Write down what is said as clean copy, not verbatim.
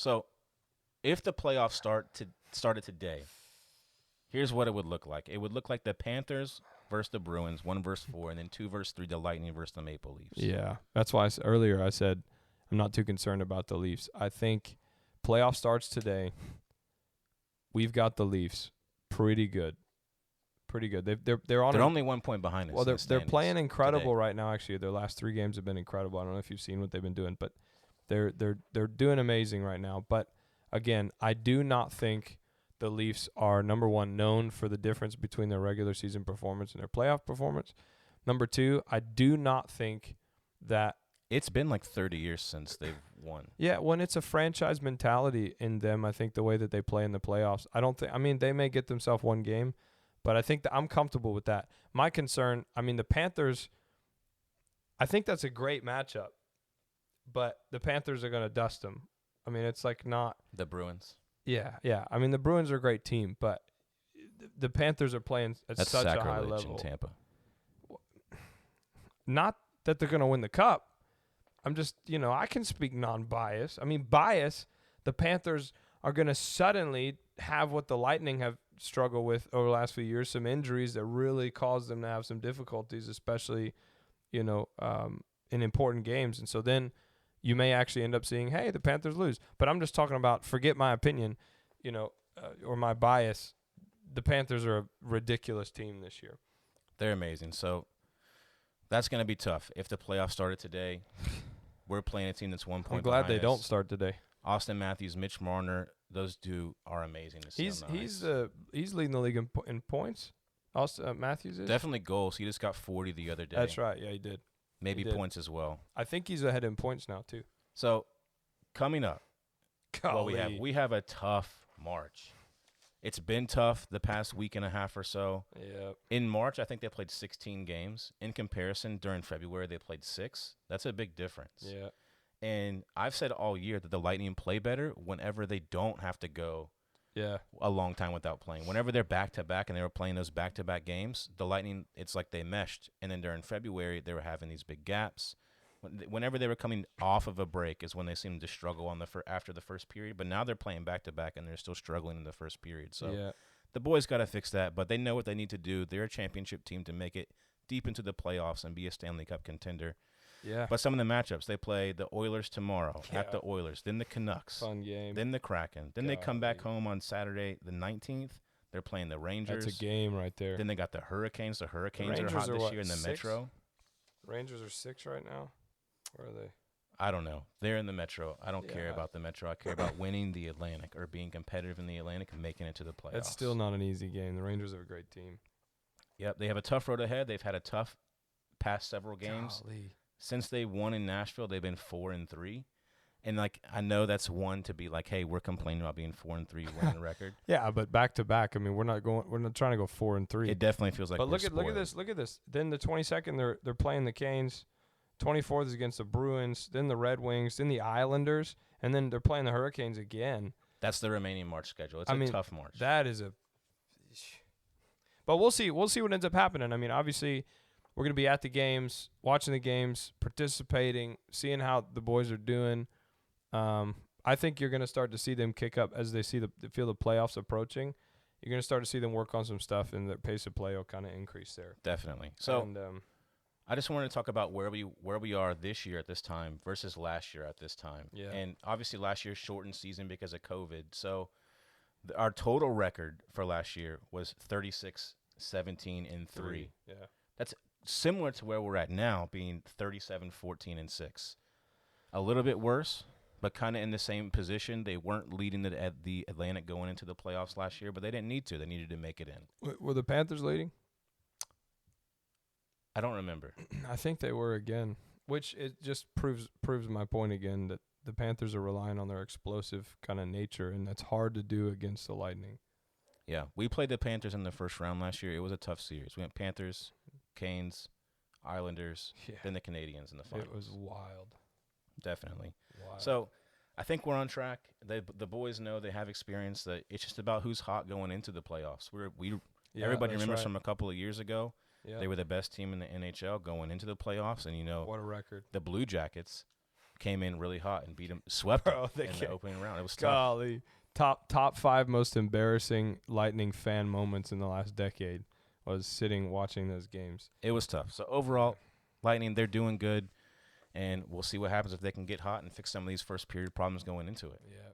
So if the playoffs started today, here's what it would look like. It would look like the Panthers versus the Bruins, 1 versus 4, and then 2 versus 3, the Lightning versus the Maple Leafs. Yeah, that's why earlier I said I'm not too concerned about the Leafs. I think playoff starts today. We've got the Leafs pretty good. Pretty good. They're on. They're only 1 point behind us. Well, in the they're playing standings incredible today. right now. Actually, their last 3 games have been incredible. I don't know if you've seen what they've been doing, but they're doing amazing right now. But again, I do not think the Leafs are, number one, known for the difference between their regular season performance and their playoff performance. Number two, I do not think that. It's been like 30 years since they've won. Yeah, when it's a franchise mentality in them, I think the way that they play in the playoffs, I mean, they may get themselves 1 game, but I think that I'm comfortable with that. My concern, I mean, the Panthers, I think that's a great matchup, but the Panthers are going to dust them. I mean, it's like not. The Bruins. Yeah. I mean, the Bruins are a great team, but the Panthers are playing at That's such a high sacrilege level. in Tampa. Not that they're going to win the cup. I'm just, I can speak non-bias. I mean, bias, the Panthers are going to suddenly have what the Lightning have struggled with over the last few years, some injuries that really caused them to have some difficulties, especially, in important games. And so then you may actually end up seeing, hey, the Panthers lose. But I'm just talking about, forget my opinion, or my bias. The Panthers are a ridiculous team this year. They're amazing. So that's going to be tough. If the playoffs started today, we're playing a team that's 1 point I'm glad behind they don't us. start today. Austin Matthews, Mitch Marner, those two are amazing to see on the ice. He's leading the league in points. Austin Matthews is Definitely goals. He just got 40 the other day. That's right. Yeah, he did. Maybe he did. points as well. I think he's ahead in points now too. So coming up, Golly. we have a tough March. It's been tough the past week and a half or so. Yeah. In March, I think they played 16 games. In comparison, during February, they played 6. That's a big difference. Yeah. And I've said all year that the Lightning play better whenever they don't have to go a long time without playing. Whenever they're back-to-back and they were playing those back-to-back games, the Lightning, it's like they meshed. And then during February, they were having these big gaps. Whenever they were coming off of a break is when they seemed to struggle after the first period. But now they're playing back-to-back, and they're still struggling in the first period. So the boys got to fix that, but they know what they need to do. They're a championship team to make it deep into the playoffs and be a Stanley Cup contender. Yeah. But some of the matchups, they play the Oilers tomorrow at the Oilers, then the Canucks, Fun game. then the Kraken. Then they come back home on Saturday the 19th. They're playing the Rangers. That's a game right there. Then they got the Hurricanes. The Hurricanes Rangers are hot this what, year in the 6? Metro. Rangers are 6 right now. Where are they? I don't know. They're in the Metro. I don't care about the Metro. I care about winning the Atlantic or being competitive in the Atlantic and making it to the playoffs. That's still not an easy game. The Rangers are a great team. Yep, they have a tough road ahead. They've had a tough past several games. Golly. Since they won in Nashville, they've been 4-3. And I know that's one to be like, hey, we're complaining about being 4-3 winning record. Yeah, but back to back. I mean, we're not trying to go 4-3. It definitely feels like. But we're look at this. Then the 22nd, they're playing the Canes. 24th is against the Bruins. Then the Red Wings. Then the Islanders, and then they're playing the Hurricanes again. That's the remaining March schedule. It's a tough March. That is a. But we'll see. We'll see what ends up happening. I mean, obviously, we're going to be at the games, watching the games, participating, seeing how the boys are doing. I think you're going to start to see them kick up as they feel the playoffs approaching. You're going to start to see them work on some stuff, and their pace of play will kind of increase there. Definitely. So I just wanted to talk about where we are this year at this time versus last year at this time. Yeah. And obviously last year shortened season because of COVID. So our total record for last year was 36-17-3. Yeah. That's similar to where we're at now, being 37-14-6. A little bit worse, but kind of in the same position. They weren't leading the Atlantic going into the playoffs last year, but they didn't need to. They needed to make it in. Were the Panthers leading? I don't remember. I think they were again, which it just proves my point again that the Panthers are relying on their explosive kind of nature, and that's hard to do against the Lightning. Yeah, we played the Panthers in the first round last year. It was a tough series. We went Panthers, Canes, Islanders, then the Canadians in the finals. It was wild. Definitely. Wild. So I think we're on track. The boys know they have experience. That it's just about who's hot going into the playoffs. Everybody remembers from a couple of years ago. Yeah. They were the best team in the NHL going into the playoffs, and what a record. The Blue Jackets came in really hot and beat them, swept them in the opening round. It was tough. Golly. Top 5 most embarrassing Lightning fan moments in the last decade was sitting watching those games. It was tough. So overall, Lightning, they're doing good, and we'll see what happens if they can get hot and fix some of these first period problems going into it. Yeah.